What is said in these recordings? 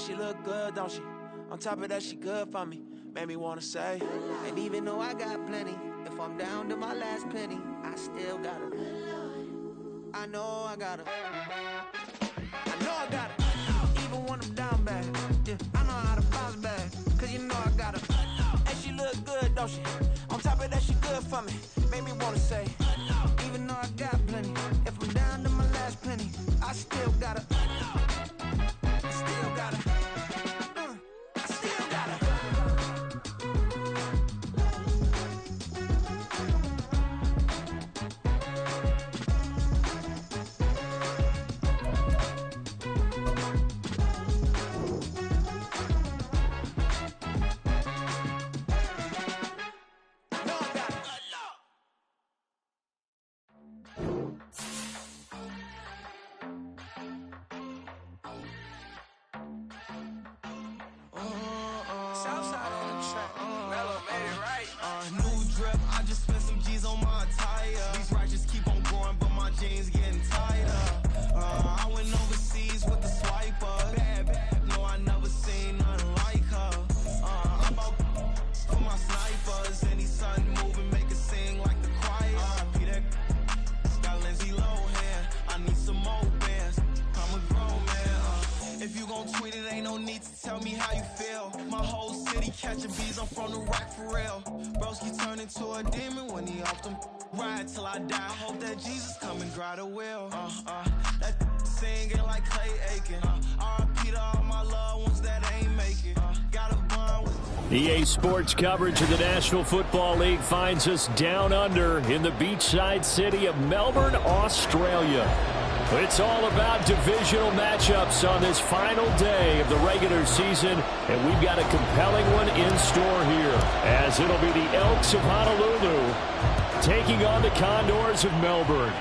she look good, don't she? On top of that, she good for me. Made me wanna say, and even though I got plenty, if I'm down to my last penny, I still gotta. I know I gotta. I know I gotta. Even when I'm down bad, yeah, I know how to bounce back. Cause you know I gotta. And she look good, don't she? On top of that, she good for me. Made me wanna say, even though I got plenty, if I'm down to my last penny, I still gotta. I still gotta. I still gotta. New drip, I just spent some G's on my attire. These righteous keep on going, but my jeans getting tighter. I went overseas with the swiper. Bad, no, I never seen nothing like her. I'm about for my snipers. Any son moving, make it sing like the choir. Peter got Lindsay Lohan. I need some more bands. I'm a grown man. If you gon' tweet it, ain't no need to tell me how you feel. My whole city catching bees, I'm from the rack for real. Broski turn into a demon when he off them. Ride till I die, hope that Jesus come and dry the wheel. That singing like Clay Aiken. R.I.P. to all my loved ones that ain't make it. Got a bond with EA Sports coverage of the National Football League finds us down under in the beachside city of Melbourne, Australia. It's all about divisional matchups on this final day of the regular season, and we've got a compelling one in store here, as it'll be the Elks of Honolulu taking on the Condors of Melbourne.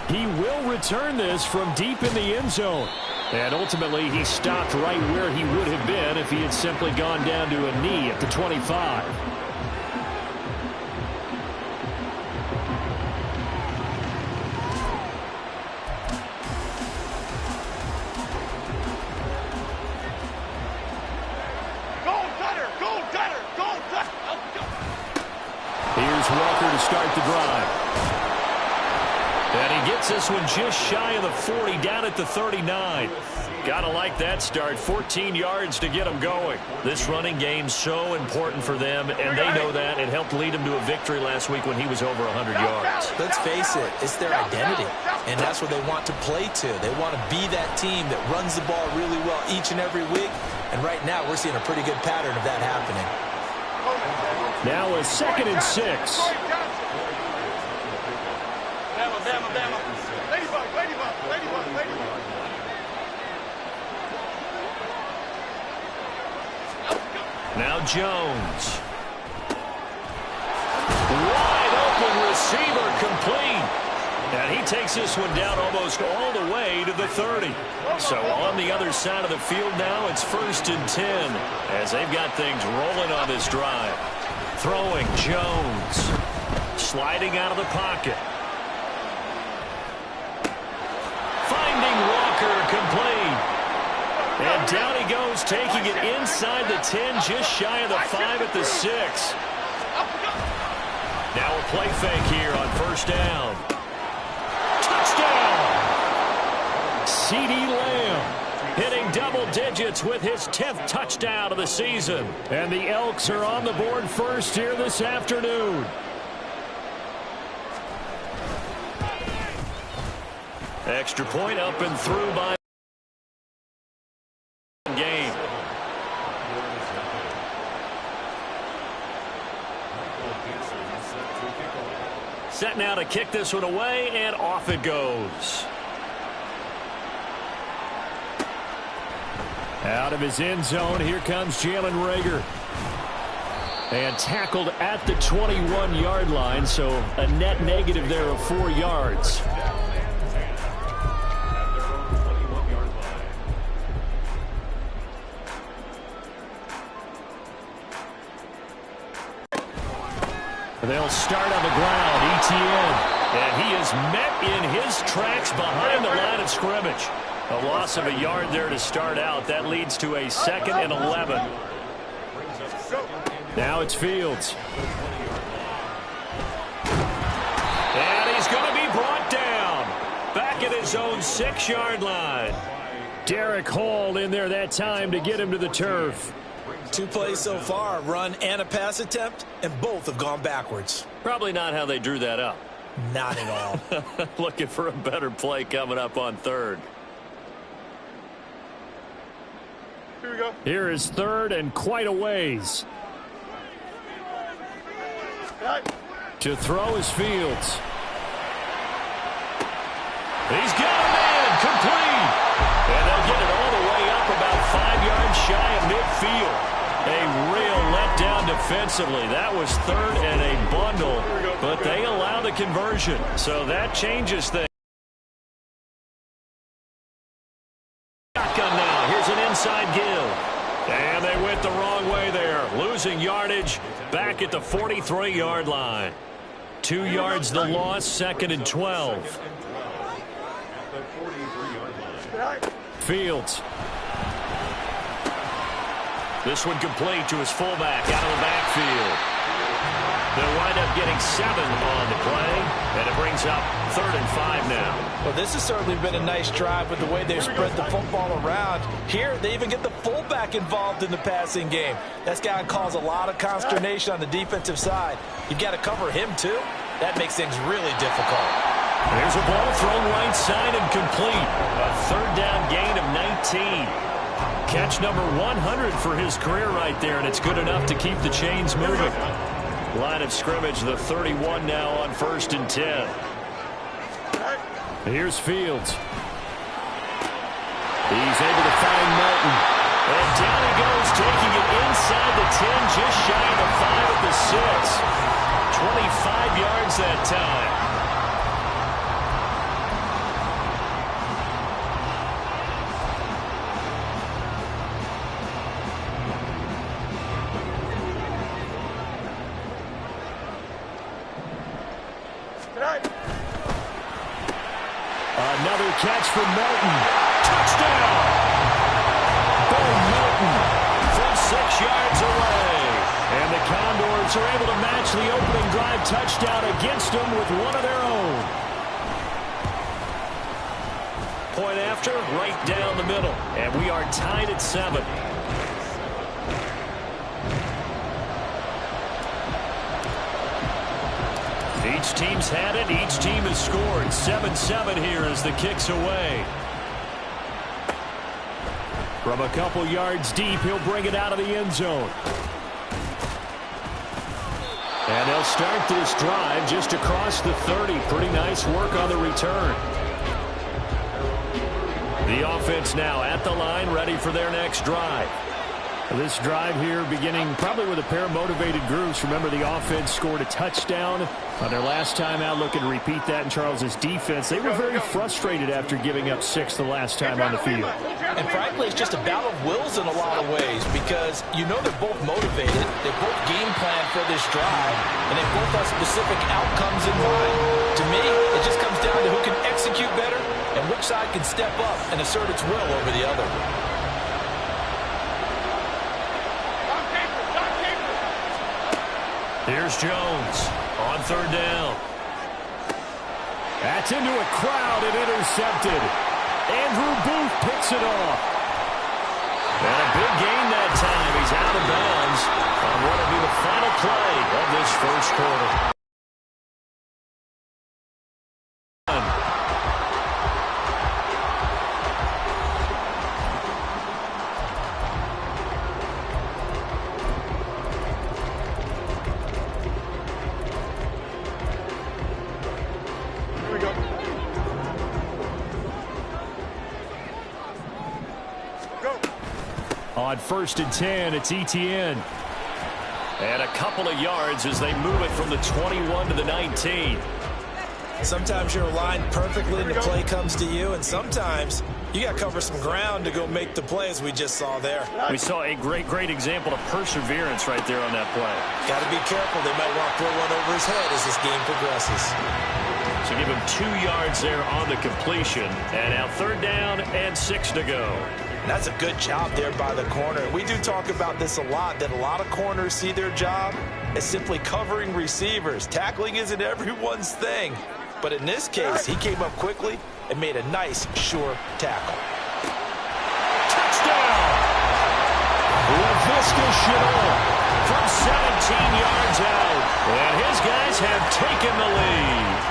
He will return this from deep in the end zone, and ultimately he stopped right where he would have been if he had simply gone down to a knee at the 25. Walker to start the drive. And he gets this one just shy of the 40, down at the 39. Gotta like that start. 14 yards to get them going. This running game's so important for them, and they know that. It helped lead them to a victory last week when he was over 100 yards. Let's face it, it's their identity, and that's what they want to play to. They want to be that team that runs the ball really well each and every week, and right now we're seeing a pretty good pattern of that happening. Now a 2nd and 6. Now Jones. Wide open receiver, complete. And he takes this one down almost all the way to the 30. So on the other side of the field now, it's 1st and 10 as they've got things rolling on this drive. Throwing Jones. Sliding out of the pocket. Finding Walker, complete. And down he goes, taking it inside the 10, just shy of the 5 at the 6. Now a play fake here on 1st down. Touchdown! CeeDee Lamb hitting double digits with his 10th touchdown of the season. And the Elks are on the board first here this afternoon. Extra point up and through by game. Set now to kick this one away, and off it goes. Out of his end zone, here comes Jalen Reagor. And tackled at the 21-yard line, so a net negative there of 4 yards. They'll start on the ground, Etienne. And he is met in his tracks behind the line of scrimmage. A loss of a yard there to start out. That leads to a 2nd and 11. Now it's Fields. And he's going to be brought down. Back at his own 6-yard line. Derek Hall in there that time to get him to the turf. 2 plays so far, a run and a pass attempt, and both have gone backwards. Probably not how they drew that up. Not at all. Looking for a better play coming up on 3rd. Here we go. Here is 3rd and quite a ways. To throw is Fields. He's got a man complete. And they'll get it all the way up about 5 yards shy of midfield. A real letdown defensively. That was 3rd and a bundle, but they allow the conversion. So that changes things. Shotgun now. Here's an inside give. And they went the wrong way there. Losing yardage back at the 43-yard line. 2 yards the loss, 2nd and 12. Fields. This one complete to his fullback out of the backfield. They'll wind up getting 7 on the play, and it brings up 3rd and 5 now. Well, this has certainly been a nice drive with the way they've spread the football around. Here, they even get the fullback involved in the passing game. That's got to cause a lot of consternation on the defensive side. You've got to cover him, too. That makes things really difficult. There's a ball thrown right side and complete. A 3rd down gain of 19. Catch number 100 for his career right there, and it's good enough to keep the chains moving. Line of scrimmage, the 31 now on 1st and 10. Here's Fields. He's able to find Melton. And down he goes, taking it inside the 10, just shy of the 5 at the 6. 25 yards that time. Another catch for Melton. Touchdown! Bo Melton from 6 yards away. And the Condors are able to match the opening drive touchdown against them with one of their own. Point after, right down the middle. And we are tied at 7. Each team's had it. Each team has scored. 7-7 here as the kick's away. From a couple yards deep, he'll bring it out of the end zone. And they'll start this drive just across the 30. Pretty nice work on the return. The offense now at the line, ready for their next drive. This drive here beginning probably with a pair of motivated groups. Remember, the offense scored a touchdown on their last time out. Looking to repeat that in Charles's defense. They were very frustrated after giving up 6 the last time on the field. And frankly, it's just a battle of wills in a lot of ways because you know they're both motivated. They both game plan for this drive, and they both have specific outcomes in mind. To me, it just comes down to who can execute better and which side can step up and assert its will over the other. Here's Jones on 3rd down. That's into a crowd and intercepted. Andrew Booth picks it off. And a big gain that time. He's out of bounds on what will be the final play of this first quarter. On 1st and 10, it's Etienne. And a couple of yards as they move it from the 21 to the 19. Sometimes you're aligned perfectly and the play comes to you, and sometimes you got to cover some ground to go make the play, as we just saw there. We saw a great example of perseverance right there on that play. Got to be careful. They might want to throw one over his head as this game progresses. So give him 2 yards there on the completion. And now 3rd down and 6 to go. And that's a good job there by the corner. We do talk about this a lot, that a lot of corners see their job as simply covering receivers. Tackling isn't everyone's thing. But in this case, he came up quickly and made a nice, sure tackle. Touchdown! LaVisca Chenault from 17 yards out. And his guys have taken the lead.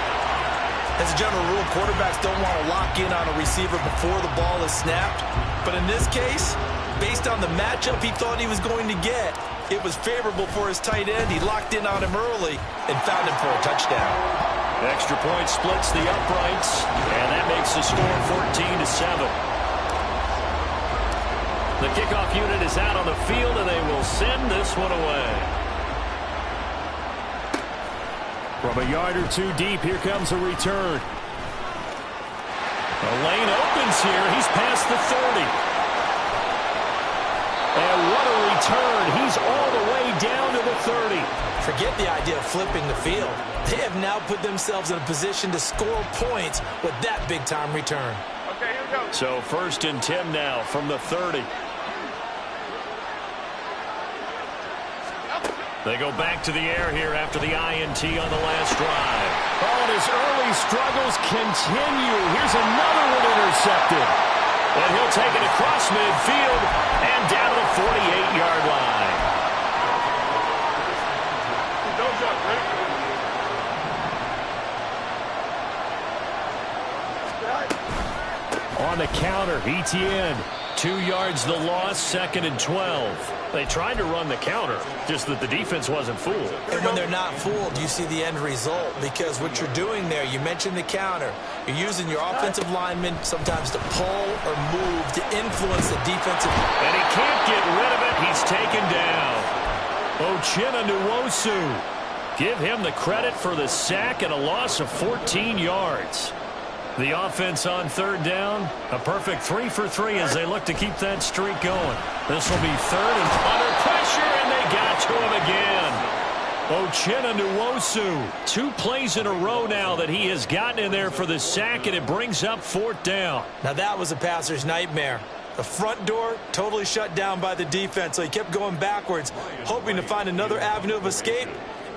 As a general rule, quarterbacks don't want to lock in on a receiver before the ball is snapped. But in this case, based on the matchup he thought he was going to get, it was favorable for his tight end. He locked in on him early and found him for a touchdown. Extra point splits the uprights, and that makes the score 14-7. The kickoff unit is out on the field, and they will send this one away. From a yard or 2 deep, here comes a return. The lane opens here. He's past the 30. And what a return. He's all the way down to the 30. Forget the idea of flipping the field. They have now put themselves in a position to score points with that big-time return. Okay, here we go. So 1st and 10 now from the 30. They go back to the air here after the INT on the last drive. Oh, and his early struggles continue. Here's another one intercepted. And he'll take it across midfield and down to the 48-yard line. Don't jump, ready? On the counter, Etienne. 2 yards the loss, 2nd and 12. They tried to run the counter, just that the defense wasn't fooled. And when they're not fooled, you see the end result, because what you're doing there, you mentioned the counter. You're using your offensive linemen sometimes to pull or move to influence the defensive. And he can't get rid of it. He's taken down. Uchenna Nwosu. Give him the credit for the sack and a loss of 14 yards. The offense on 3rd down, a perfect 3 for 3 as they look to keep that streak going. This will be 3rd and under pressure, and they got to him again. Uchenna Nwosu, 2 plays in a row now that he has gotten in there for the sack, and it brings up 4th down. Now that was a passer's nightmare. The front door totally shut down by the defense, so he kept going backwards, hoping to find another avenue of escape.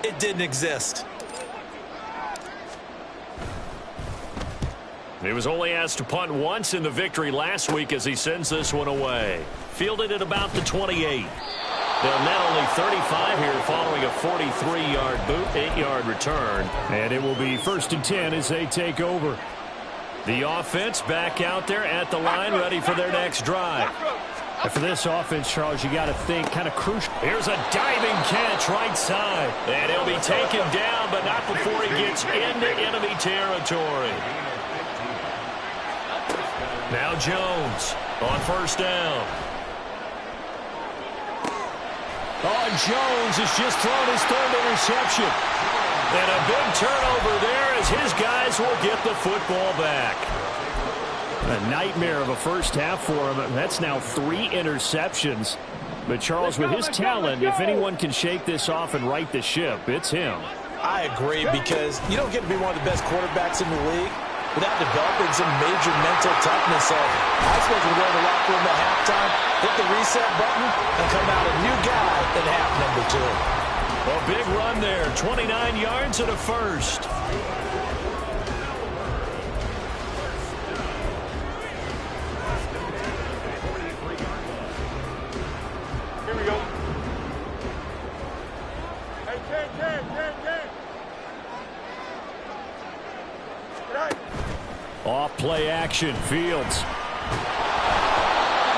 It didn't exist. He was only asked to punt once in the victory last week as he sends this one away. Fielded at about the 28. They'll net only 35 here following a 43-yard boot, 8-yard return. And it will be 1st and 10 as they take over. The offense back out there at the line, ready for their next drive. And for this offense, Charles, you got to think kind of crucial. Here's a diving catch right side. And he'll be taken down, but not before he gets into enemy territory. Now Jones on 1st down. Oh, and Jones has just thrown his 3rd interception. And a big turnover there as his guys will get the football back. A nightmare of a first half for him. That's now 3 interceptions. But Charles, with his talent, if anyone can shake this off and right the ship, it's him. I agree, because you don't get to be one of the best quarterbacks in the league without developing some major mental toughness. So I suppose we'll go to the locker room at halftime, hit the reset button, and come out a new guy in half number 2. A big run there, 29 yards and a first. Here we go. Hey, 10. Right. Off play action, Fields.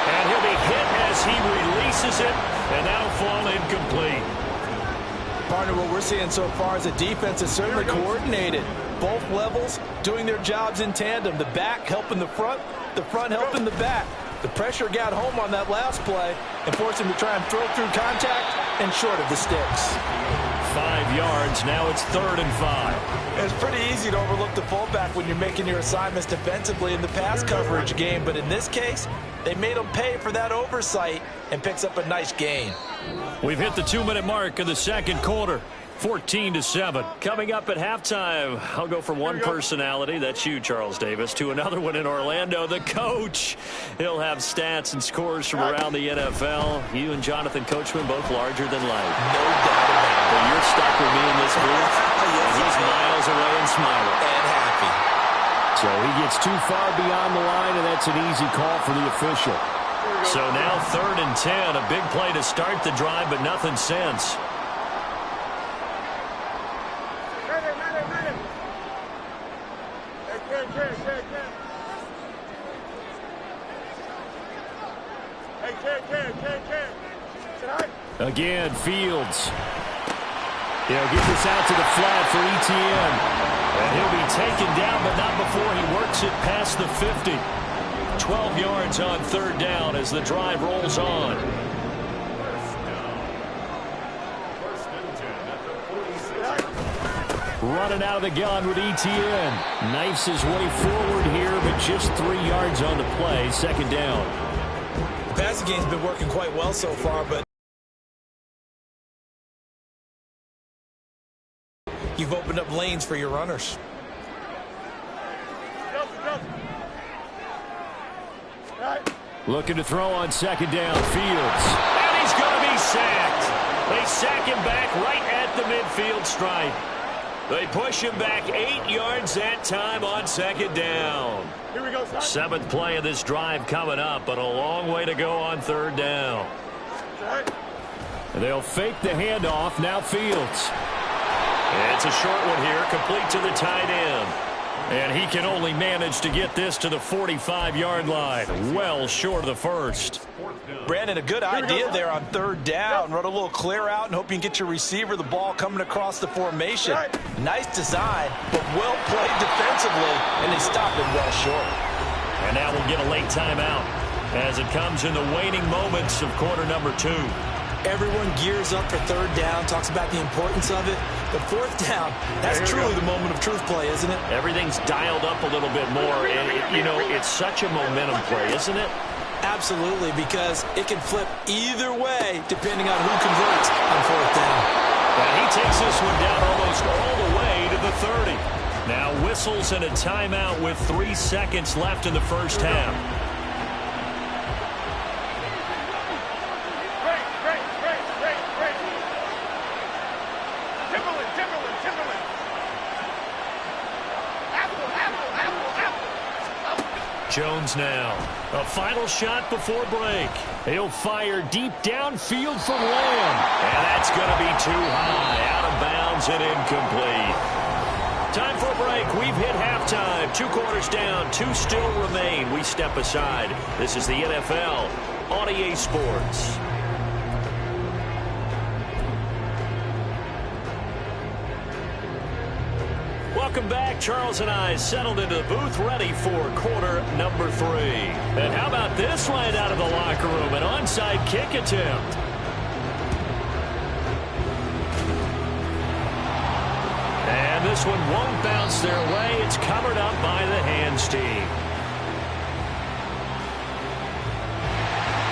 And he'll be hit as he releases it, and that'll fall incomplete. Partner, what we're seeing so far is the defense is certainly coordinated. Both levels doing their jobs in tandem. The back helping the front helping the back. The pressure got home on that last play and forced him to try and throw through contact and short of the sticks. 5 yards, now it's 3rd and 5. It's pretty easy to overlook the fullback when you're making your assignments defensively in the pass coverage game, but in this case, they made him pay for that oversight and picks up a nice gain. We've hit the 2-minute mark of the 2nd quarter. 14-7. Coming up at halftime, I'll go from one personality, that's you, Charles Davis, to another one in Orlando, the coach. He'll have stats and scores from around the NFL. You and Jonathan Coachman both larger than life. No doubt about it. But you're stuck with me in this booth, and he's miles away and smiling. And happy. So he gets too far beyond the line, and that's an easy call for the official. So now 3rd and 10, a big play to start the drive, but nothing since. Again, Fields. He'll get this out to the flat for Etienne. And he'll be taken down, but not before he works it past the 50. 12 yards on 3rd down as the drive rolls on. Running out of the gun with Etienne. Knifes his way forward here, but just 3 yards on the play. 2nd down. The passing game's been working quite well so far, but you've opened up lanes for your runners. Looking to throw on 2nd down, Fields. And he's going to be sacked. They sack him back right at the midfield stripe. They push him back 8 yards that time on 2nd down. Here we go, son. 7th play of this drive coming up, but a long way to go on 3rd down. They'll fake the handoff. Now Fields. It's a short one here, complete to the tight end. And he can only manage to get this to the 45-yard line. Well short of the first. Brandon, a good idea there on 3rd down. Run a little clear out and hope you can get your receiver the ball coming across the formation. Nice design, but well played defensively, and they stop him well short. And now we'll get a late timeout as it comes in the waning moments of quarter number 2. Everyone gears up for 3rd down, talks about the importance of it. But 4th down, that's truly the moment of truth play, isn't it? Everything's dialed up a little bit more, and, you know, it's such a momentum play, isn't it? Absolutely, because it can flip either way depending on who converts on 4th down. And he takes this one down almost all the way to the 30. Now whistles and a timeout with 3 seconds left in the first half. Jones now. A final shot before break. He'll fire deep downfield for Lamb. And that's going to be too high. Out of bounds and incomplete. Time for a break. We've hit halftime. 2 quarters down. 2 still remain. We step aside. This is the NFL on EA Sports. Welcome back. Charles and I settled into the booth ready for quarter number 3. And how about this right out of the locker room? An onside kick attempt. And this one won't bounce their way. It's covered up by the hands team.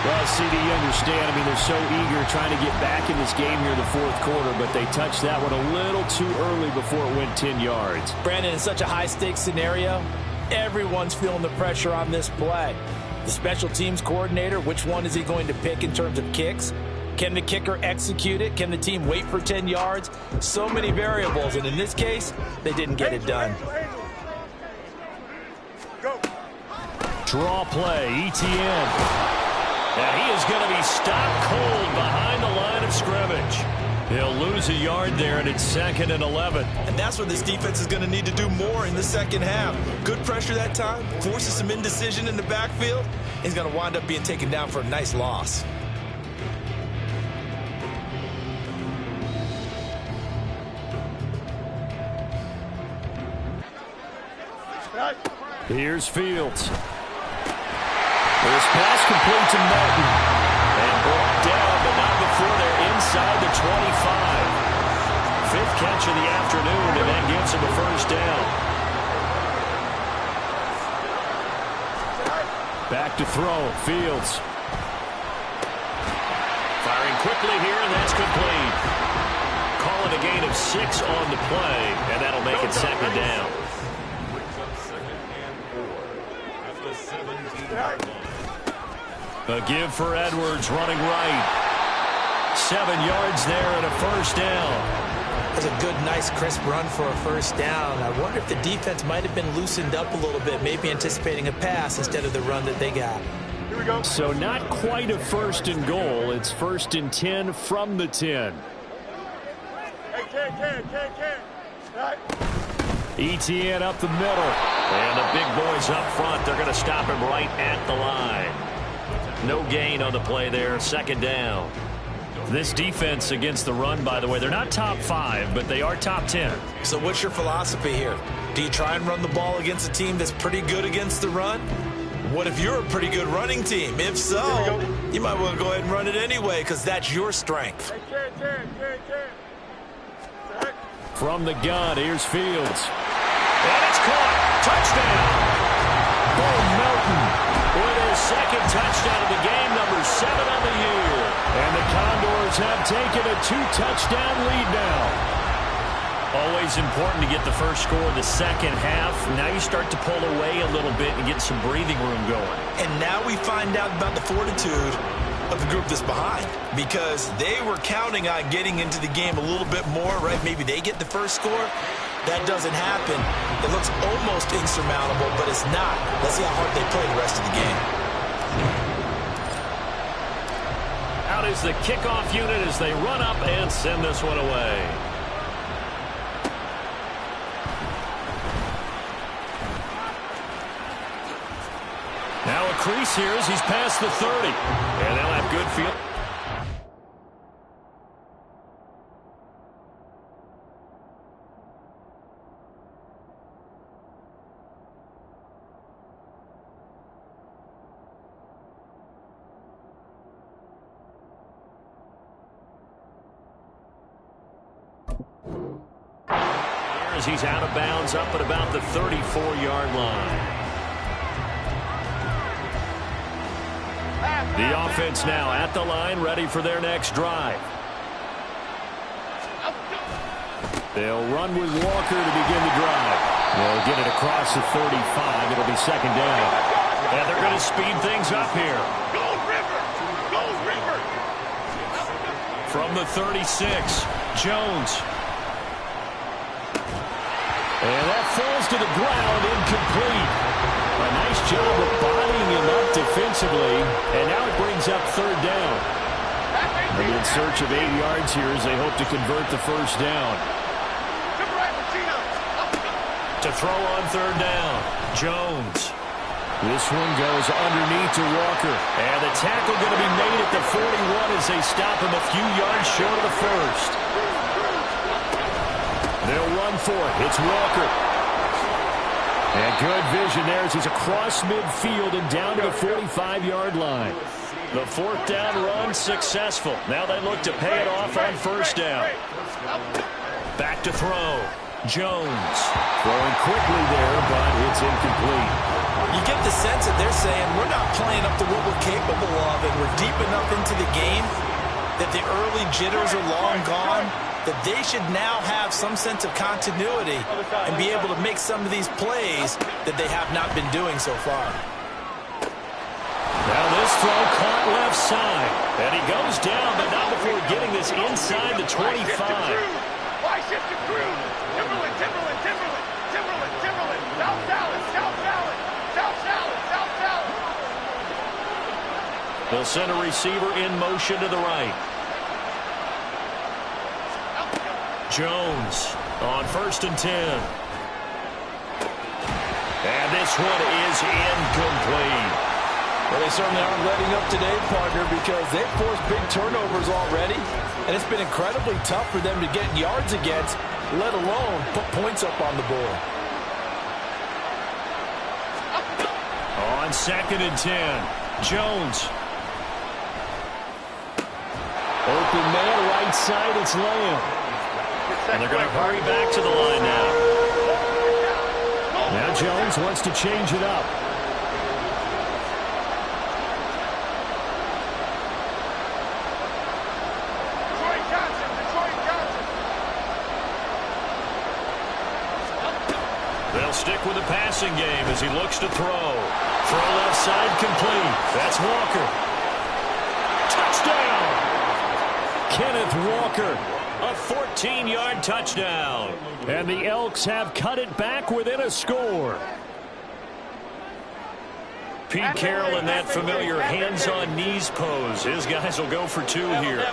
Well, CD, you understand. I mean, they're so eager trying to get back in this game here in the 4th quarter, but they touched that one a little too early before it went 10 yards. Brandon, in such a high-stakes scenario, everyone's feeling the pressure on this play. The special teams coordinator, which one is he going to pick in terms of kicks? Can the kicker execute it? Can the team wait for 10 yards? So many variables, and in this case, they didn't get it done. Draw play, Etienne. And he is going to be stopped cold behind the line of scrimmage. He'll lose a yard there, and it's 2nd and 11. And that's where this defense is going to need to do more in the second half. Good pressure that time, forces some indecision in the backfield. He's going to wind up being taken down for a nice loss. Here's Fields. This pass complete to Martin. And brought down, but not before they're inside the 25. 5th catch of the afternoon, and that gives him a first down. Back to throw, Fields. Firing quickly here, and that's complete. Calling a gain of 6 on the play, and that'll make it second down. A give for Edwards running right. 7 yards there and a first down. That's a good, nice, crisp run for a first down. I wonder if the defense might have been loosened up a little bit, maybe anticipating a pass instead of the run that they got. Here we go. So not quite a first and goal. It's first and 10 from the 10. Hey, Ken. All right. ETN up the middle. And the big boys up front. They're going to stop him right at the line. No gain on the play there. Second down. This defense against the run, by the way, they're not top 5, but they are top 10. So what's your philosophy here? Do you try and run the ball against a team that's pretty good against the run? What if you're a pretty good running team? If so, you might want to go ahead and run it anyway because that's your strength. Hey, Ken. All right. From the gun, here's Fields. And it's caught. Touchdown. Bull Melton with his second touchdown of the game, number 7 on the year. And the Condors have taken a 2-touchdown lead now. Always important to get the first score in the second half. Now you start to pull away a little bit and get some breathing room going. And now we find out about the fortitude of the group that's behind because they were counting on getting into the game a little bit more, right? Maybe they get the first score. That doesn't happen. It looks almost insurmountable, but it's not. Let's see how hard they play the rest of the game. Out is the kickoff unit as they run up and send this one away. Now a crease here as he's past the 30. And they'll have good field. As he's out of bounds up at about the 34-yard line. The offense now at the line, ready for their next drive. They'll run with Walker to begin the drive. They'll get it across the 35. It'll be second down. And they're going to speed things up here. Go River! From the 36, Jones. And that falls to the ground, incomplete. A nice job of bodying him up defensively, and now it brings up third down. They're in search of 8 yards here as they hope to convert the first down. To throw on third down, Jones. This one goes underneath to Walker. And the tackle going to be made at the 41 as they stop him a few yards short of the first. They'll run for it. It's Walker. And good vision there as he's across midfield and down to the 45-yard line. The fourth down run successful. Now they look to pay it off on first down. Back to throw. Jones. Throwing quickly there, but it's incomplete. You get the sense that they're saying we're not playing up to what we're capable of and we're deep enough into the game that the early jitters are long gone, that they should now have some sense of continuity and be able to make some of these plays that they have not been doing so far. Now this throw caught left side. And he goes down, but not before getting this inside the 25. Why shift to Cruz? Timberland. South Salad. They'll send a receiver in motion to the right. Jones on 1st and 10. And this one is incomplete. Well, they certainly aren't letting up today, partner, because they've forced big turnovers already, and it's been incredibly tough for them to get yards against, let alone put points up on the board. On 2nd and 10, Jones. Open man, right side, it's Lamb. And they're going to hurry back to the line now. Now Jones wants to change it up. Detroit Johnson. They'll stick with the passing game as he looks to throw. Throw left side complete. That's Walker. Touchdown! Kenneth Walker, a 14-yard touchdown. And the Elks have cut it back within a score. Pete Carroll in that familiar hands-on-knees pose. His guys will go for two here.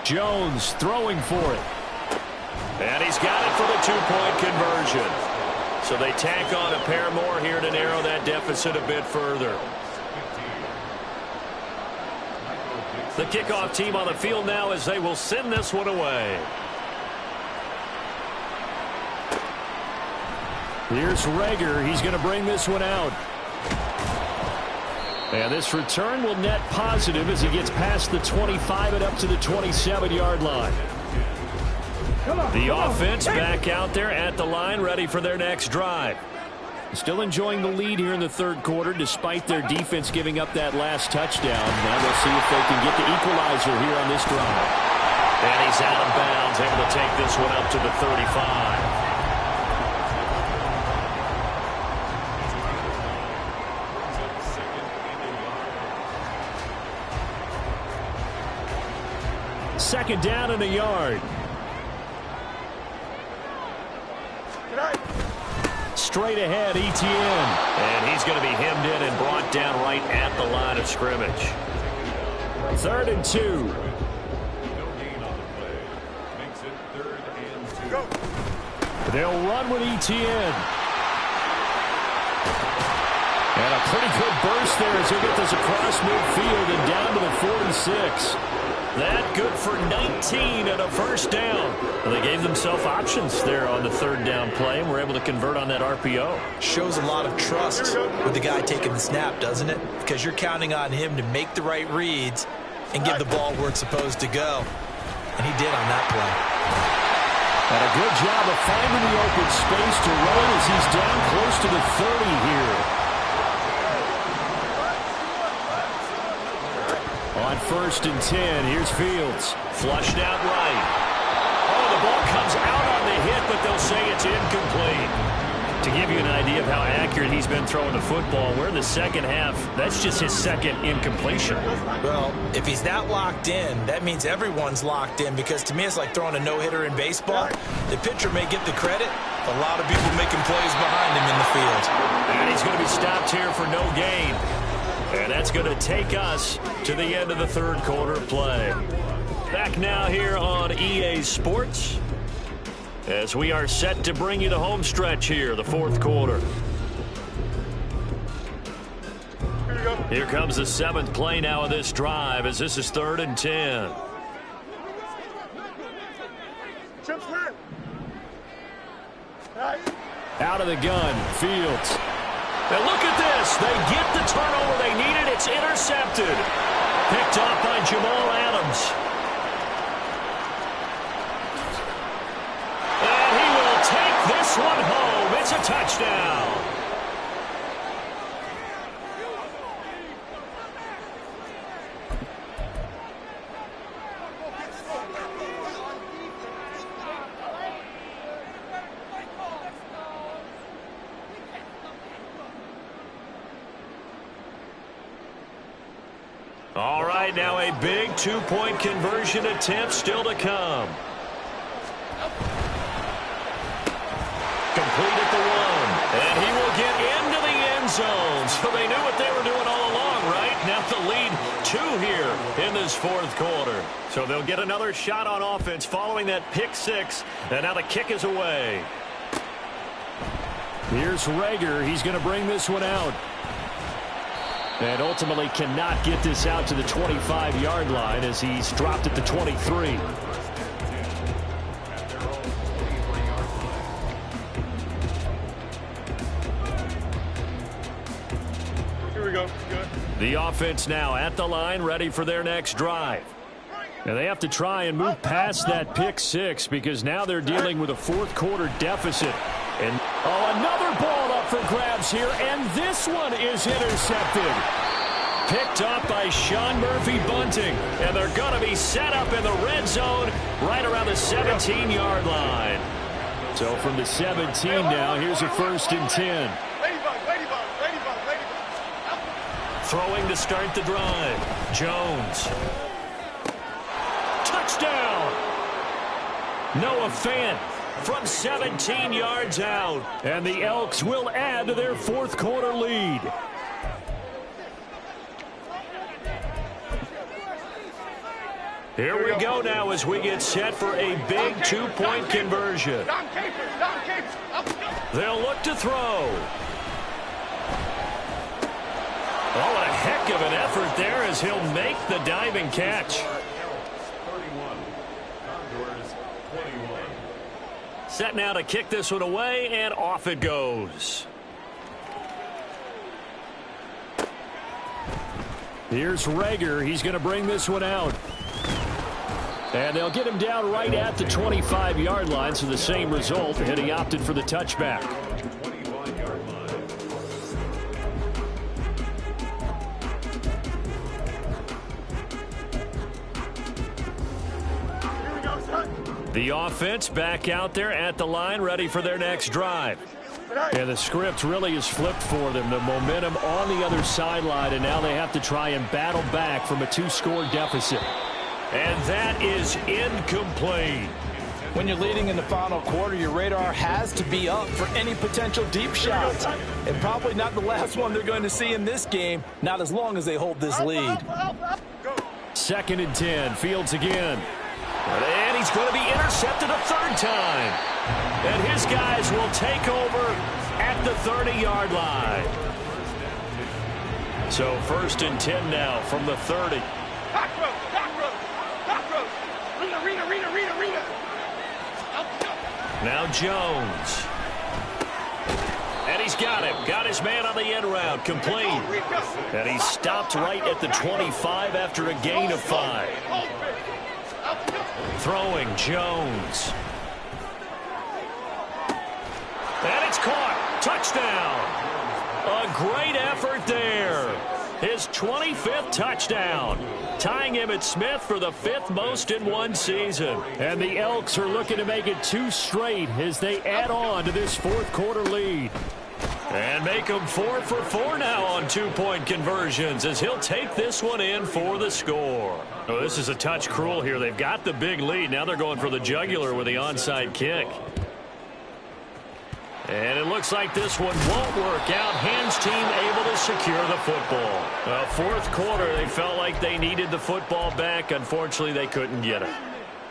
Jones throwing for it. And he's got it for the two-point conversion. So they tack on a pair more here to narrow that deficit a bit further. The kickoff team on the field now as they will send this one away. Here's Rager. He's going to bring this one out. And this return will net positive as he gets past the 25 and up to the 27-yard line. The offense back out there at the line, ready for their next drive. Still enjoying the lead here in the third quarter, despite their defense giving up that last touchdown. Now we'll see if they can get the equalizer here on this drive. And he's out of bounds, able to take this one up to the 35. Second down and a yard. Straight ahead, Etienne. And he's going to be hemmed in and brought down right at the line of scrimmage. 3rd and 2. They'll run with Etienne. And a pretty good burst there as he'll get this across midfield and down to the 46. That good for 19 and a first down. Well, they gave themselves options there on the third down play and were able to convert on that RPO. Shows a lot of trust with the guy taking the snap, doesn't it? Because you're counting on him to make the right reads and give the ball where it's supposed to go. And he did on that play. And a good job of finding the open space to run as he's down close to the 30 here. On 1st and 10, here's Fields. Flushed out right. Oh, the ball comes out on the hit, but they'll say it's incomplete. To give you an idea of how accurate he's been throwing the football, we're in the second half. That's just his second incompletion. Well, if he's not locked in, that means everyone's locked in, because to me it's like throwing a no-hitter in baseball. The pitcher may get the credit, a lot of people making plays behind him in the field. And he's going to be stopped here for no gain. And that's going to take us to the end of the third quarter play. Back now here on EA Sports as we are set to bring you the home stretch here, the fourth quarter. Here comes the 7th play now of this drive as this is 3rd and 10. Out of the gun, Fields. And look at this. They get the turnover they needed. It's intercepted. Picked off by Jamal Adams. And he will take this one home. It's a touchdown. All right, now a big two-point conversion attempt still to come. Complete at the 1, and he will get into the end zone. So they knew what they were doing all along, right? Now the lead 2 here in this fourth quarter. So they'll get another shot on offense following that pick 6, and now the kick is away. Here's Rager. He's going to bring this one out. And ultimately cannot get this out to the 25-yard line as he's dropped at the 23. Here we go. Good. The offense now at the line, ready for their next drive. And they have to try and move past that pick 6 because now they're dealing with a fourth quarter deficit. And another ball up for grabs here, and this one is intercepted. Picked up by Sean Murphy-Bunting, and they're going to be set up in the red zone right around the 17-yard line. So from the 17 now, here's a 1st and 10. Throwing to start the drive. Jones. Touchdown! Noah Fant from 17 yards out. And the Elks will add to their 4th quarter lead. Here we go now as we get set for a big 2-point conversion. They'll look to throw. Oh, what a heck of an effort there as he'll make the diving catch. Set now to kick this one away, and off it goes. Here's Rager. He's going to bring this one out. And they'll get him down right at the 25-yard line, so the same result, and he opted for the touchback. The offense back out there at the line, ready for their next drive. And the script really is flipped for them. The momentum on the other sideline, and now they have to try and battle back from a 2-score deficit. And that is incomplete. When you're leading in the final quarter, your radar has to be up for any potential deep shots. And probably not the last one they're going to see in this game, not as long as they hold this lead. 2nd and 10, Fields again. And he's going to be intercepted a 3rd time. And his guys will take over at the 30-yard line. So 1st and 10 now from the 30. Now Jones. And he's got him. Got his man on the end route. Complete. And he stopped right at the 25 after a gain of 5. Throwing Jones. And it's caught. Touchdown. A great effort there. His 25th touchdown. Tying him at Smith for the 5th most in one season. And the Elks are looking to make it 2 straight as they add on to this 4th quarter lead. And make them 4 for 4 now on 2-point conversions as he'll take this one in for the score. Oh, this is a touch cruel here. They've got the big lead. Now they're going for the jugular with the onside kick. And it looks like this one won't work out. Hans team able to secure the football. 4th quarter, they felt like they needed the football back. Unfortunately, they couldn't get it.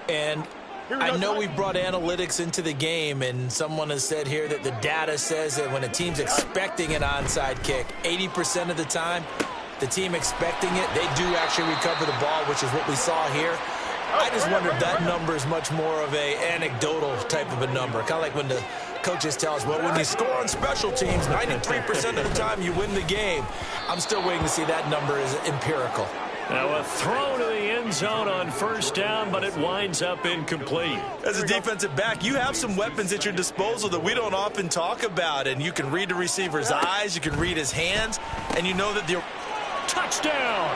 And I know we brought analytics into the game, and someone has said here that the data says that when a team's expecting an onside kick, 80% of the time, the team expecting it, they do actually recover the ball, which is what we saw here. I just wonder if that number is much more of a anecdotal type of a number. Kind of like when the coaches tell us, well, when you score on special teams, 93% of the time you win the game. I'm still waiting to see that number is empirical. Now a throw to the end zone on 1st down, but it winds up incomplete. As a defensive back, you have some weapons at your disposal that we don't often talk about. And you can read the receiver's eyes, you can read his hands, and you know that the touchdown!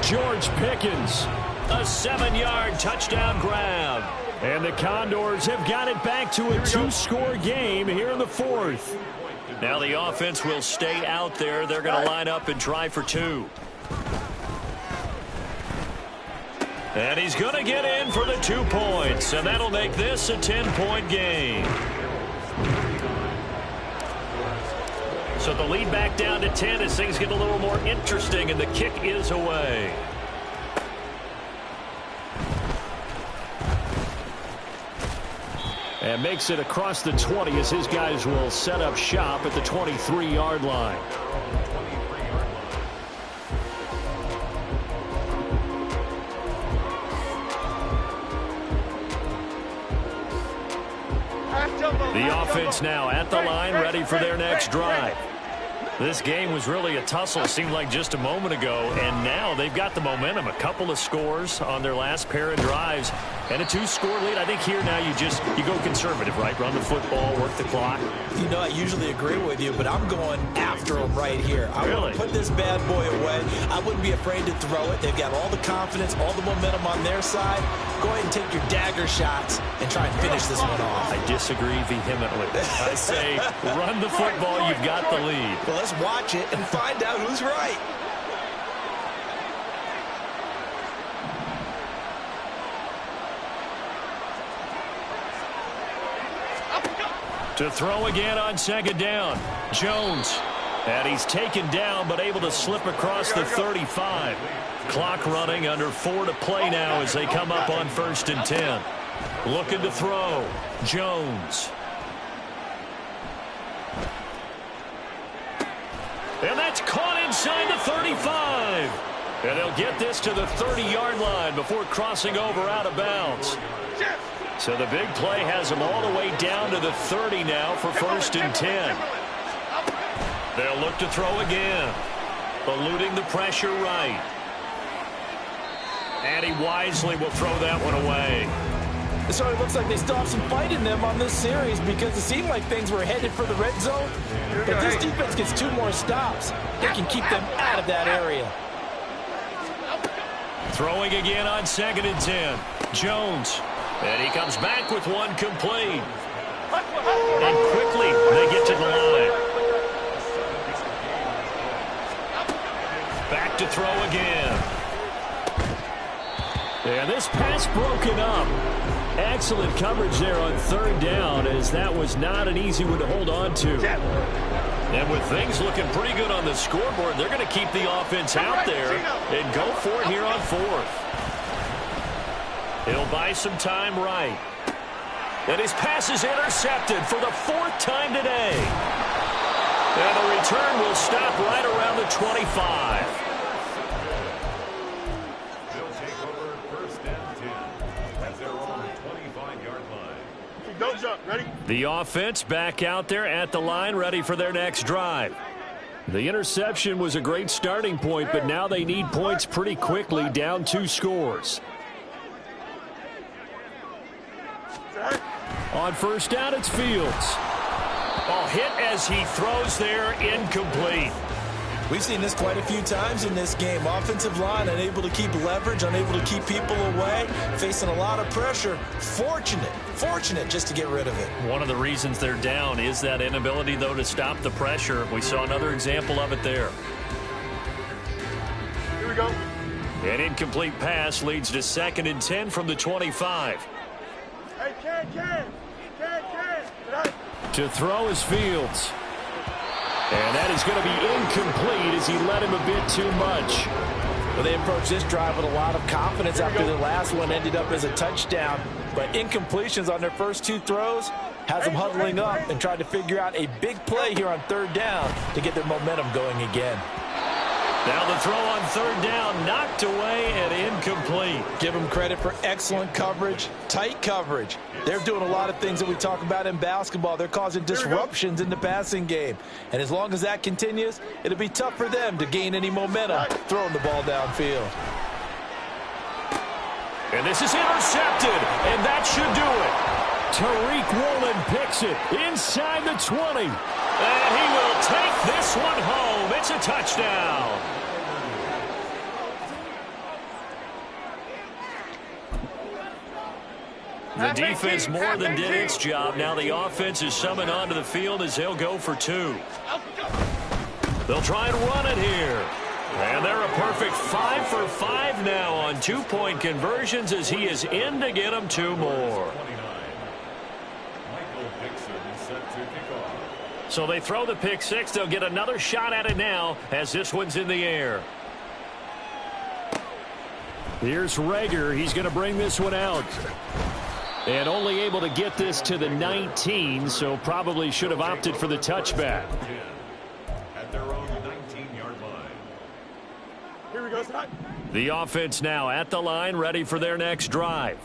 George Pickens, a 7-yard touchdown grab. And the Condors have got it back to a 2-score game here in the 4th. Now the offense will stay out there. They're going to line up and try for 2. And he's going to get in for the 2 points. And that'll make this a 10-point game. So the lead back down to 10 as things get a little more interesting, and the kick is away. And makes it across the 20 as his guys will set up shop at the 23-yard line. The offense now at the line, ready for their next drive. This game was really a tussle, seemed like just a moment ago, and now they've got the momentum. A couple of scores on their last pair of drives and a 2-score lead. I think here now you go conservative, right? Run the football, work the clock. You know, I usually agree with you, but I'm going after them right here. I want to put this bad boy away. I wouldn't be afraid to throw it. They've got all the confidence, all the momentum on their side. Go ahead and take your dagger shots and try and finish this one off. I disagree vehemently. I say run the football, you've got the lead. Well, let's watch it and find out who's right. To throw again on second down. Jones. And he's taken down, but able to slip across the 35. Clock running, under 4 to play now as they come up on 1st and 10. Looking to throw. Jones. And that's caught inside the 35. And they'll get this to the 30-yard line before crossing over out of bounds. So the big play has them all the way down to the 30 now for 1st and 10. They'll look to throw again. Eluding the pressure right. And he wisely will throw that one away. So it looks like they still have some fight in them on this series because it seemed like things were headed for the red zone. But this defense gets 2 more stops. They can keep them out of that area. Throwing again on 2nd and 10. Jones. And he comes back with one complete. And quickly they get to the line. Back to throw again. And this pass broken up. Excellent coverage there on 3rd down, as that was not an easy one to hold on to. And with things looking pretty good on the scoreboard, they're going to keep the offense out there and go for it here on 4th. He'll buy some time right. And his pass is intercepted for the 4th time today. And the return will stop right around the 25. They'll take over 1st and 10 at their own 25-yard line. Don't jump. Ready? The offense back out there at the line, ready for their next drive. The interception was a great starting point, but now they need points pretty quickly, down 2 scores. On 1st down, it's Fields. Oh, hit as he throws there, incomplete. We've seen this quite a few times in this game. Offensive line unable to keep leverage, unable to keep people away, facing a lot of pressure. Fortunate just to get rid of it. One of the reasons they're down is that inability, though, to stop the pressure. We saw another example of it there. Here we go. An incomplete pass leads to 2nd and 10 from the 25. Hey, Ken. To throw is Fields. And that is going to be incomplete as he led him a bit too much. Well, they approached this drive with a lot of confidence after the last one ended up as a touchdown. But incompletions on their first 2 throws has them huddling up and trying to figure out a big play here on 3rd down to get their momentum going again. Now the throw on 3rd down, knocked away and incomplete. Give them credit for excellent coverage, tight coverage. They're doing a lot of things that we talk about in basketball. They're causing disruptions in the passing game. And as long as that continues, it'll be tough for them to gain any momentum throwing the ball downfield. And this is intercepted, and that should do it. Tariq Woolen picks it inside the 20. And he will take this one home. It's a touchdown. The defense more than did its job. Now the offense is summoned onto the field as they'll go for 2. They'll try and run it here. And they're a perfect 5 for 5 now on 2-point conversions as he is in to get them 2 more. So they throw the pick 6. They'll get another shot at it now as this one's in the air. Here's Rager. He's going to bring this one out. And only able to get this to the 19, so probably should have opted for the touchback. At their own 19-yard line. Here we go, Scott. The offense now at the line, ready for their next drive.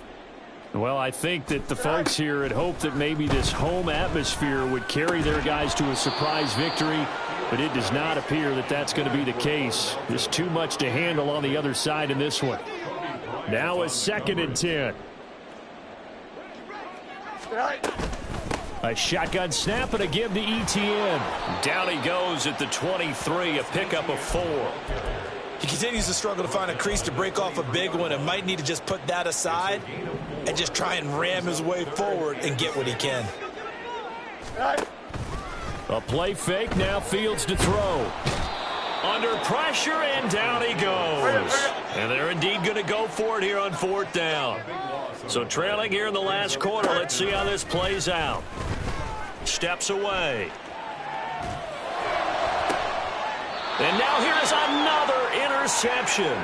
Well, I think that the folks here had hoped that maybe this home atmosphere would carry their guys to a surprise victory. But it does not appear that that's going to be the case. There's too much to handle on the other side in this one. Now a 2nd and 10. A shotgun snap and a give to ETN. Down he goes at the 23, a pickup of 4. He continues to struggle to find a crease to break off a big one and might need to just put that aside and just try and ram his way forward and get what he can. A play fake, now Fields to throw. Under pressure, and down he goes. And they're indeed going to go for it here on 4th down. So trailing here in the last quarter, let's see how this plays out. Steps away. And now here is another interception.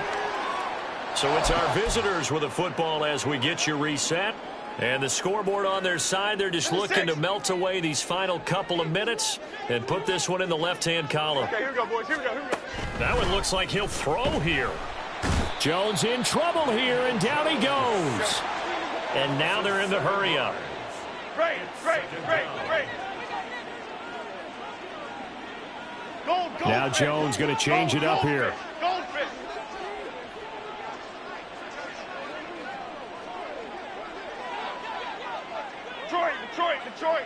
So it's our visitors with the football as we get you reset. And the scoreboard on their side, they're just looking to melt away these final couple of minutes and put this one in the left-hand column. Okay, here we go, boys. Here we go. Here we go. That one looks like he'll throw here. Jones in trouble here, and down he goes. And now they're in the hurry-up. Great. Now Jones going to change it up here. Goldfish. Detroit.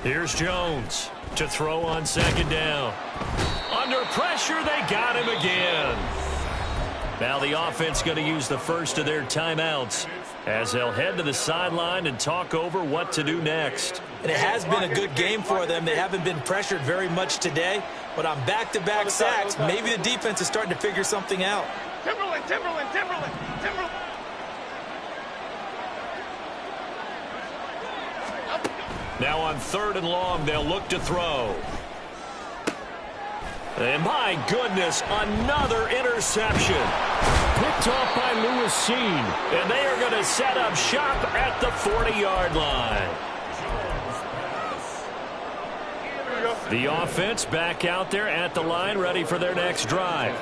Here's Jones to throw on 2nd down. Under pressure, they got him again. Now the offense going to use the first of their timeouts as they'll head to the sideline and talk over what to do next. And it has been a good game for them. They haven't been pressured very much today, but on back-to-back sacks, maybe the defense is starting to figure something out. Timberland. Now on 3rd and long, they'll look to throw. And my goodness, another interception. Picked off by Lewis Seen. And they are going to set up shop at the 40-yard line. The offense back out there at the line, ready for their next drive.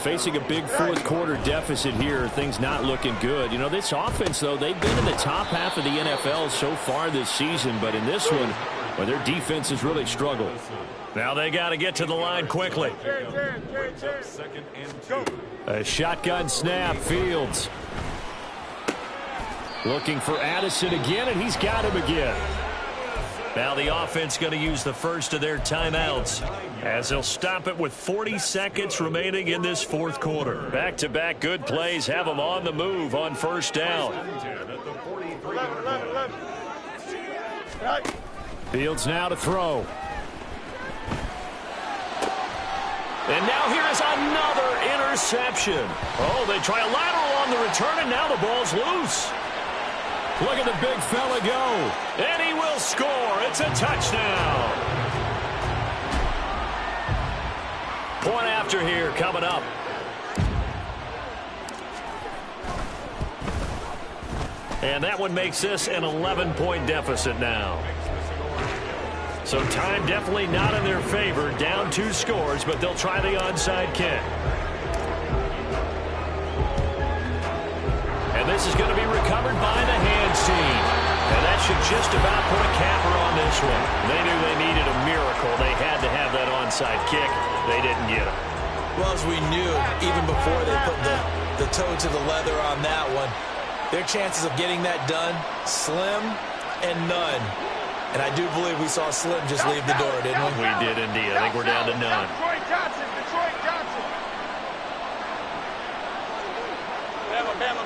Facing a big 4th quarter deficit here, things not looking good. You know, this offense, though, they've been in the top half of the NFL so far this season, but in this one, well, their defense has really struggled. Now they got to get to the line quickly. A shotgun snap, Fields. Looking for Addison again, and he's got him again. Now the offense going to use the first of their timeouts as they'll stop it with 40 seconds remaining in this 4th quarter. Back-to-back good plays have them on the move on 1st down. Fields now to throw. And now here is another interception. Oh, they try a lateral on the return, and now the ball's loose. Look at the big fella go. And he will score. It's a touchdown. Point after here coming up. And that one makes this an 11-point deficit now. So time definitely not in their favor. Down 2 scores, but they'll try the onside kick. And this is going to be recovered by the hands team. And that should just about put a capper on this one. They knew they needed a miracle. They had to have that onside kick. They didn't get it. Well, as we knew, even before they put the toe to the leather on that one, their chances of getting that done, slim and none. And I do believe we saw Slim just leave the door, didn't we? We did indeed. I think we're down to none. Detroit Johnson.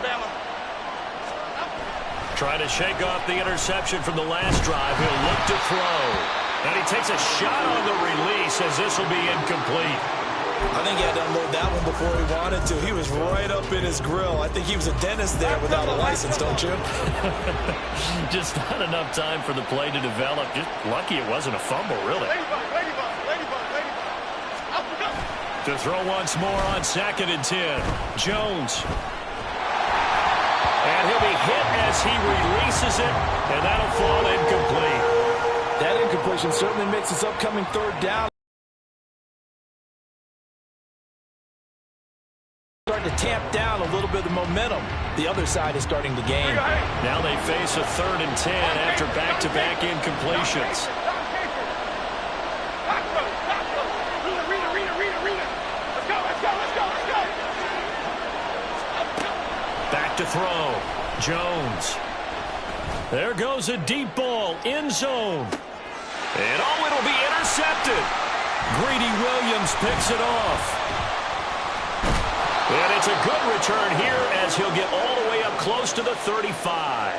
Bama. Trying to shake off the interception from the last drive. He'll look to throw. And he takes a shot on the release as this will be incomplete. I think he had to unload that one before he wanted to. He was right up in his grill. I think he was a dentist there without a license, don't you? Just not enough time for the play to develop. Just lucky it wasn't a fumble, really. Ladybug. To throw once more on 2nd and 10. Jones. And he'll be hit as he releases it, and that'll fall incomplete. That incompletion certainly makes this upcoming 3rd down. Starting to tamp down a little bit of the momentum. The other side is starting to gain. Now they face a 3rd and 10 after back-to-back incompletions. to throw. Jones. There goes a deep ball, end zone. And oh, it'll be intercepted. Greedy Williams picks it off. And it's a good return here as he'll get all the way up close to the 35.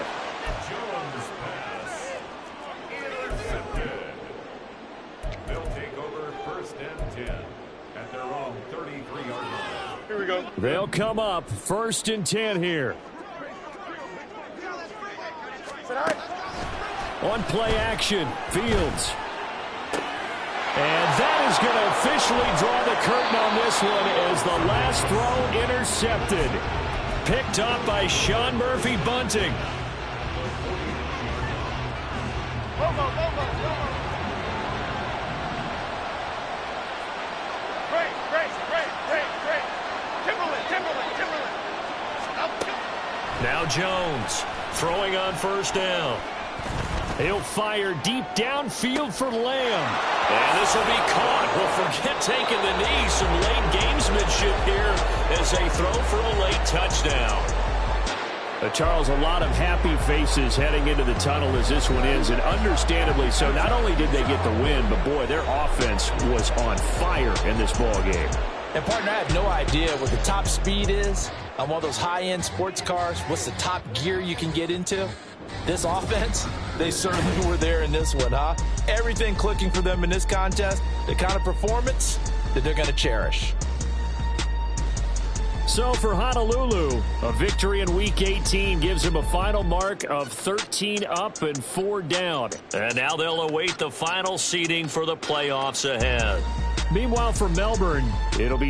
Jones pass. Intercepted. They'll take over 1st and 10 at their own 33-yard line. Here we go. They'll come up 1st and 10 here. On play action, Fields. And that is going to officially draw the curtain on this one as the last throw intercepted. Picked up by Sean Murphy Bunting. Great. Timberland. Now Jones throwing on 1st down. He'll fire deep downfield for Lamb. And this will be caught. Well, forget taking the knee. Some late gamesmanship here as they throw for a late touchdown. Charles, a lot of happy faces heading into the tunnel as this one ends, and understandably so. Not only did they get the win, but, boy, their offense was on fire in this ball game. And, partner, I have no idea what the top speed is on one of those high-end sports cars. What's the top gear you can get into? This offense, they certainly were there in this one, huh? Everything clicking for them in this contest, the kind of performance that they're going to cherish. So for Honolulu, a victory in Week 18 gives them a final mark of 13 up and 4 down. And now they'll await the final seeding for the playoffs ahead. Meanwhile, for Melbourne, it'll be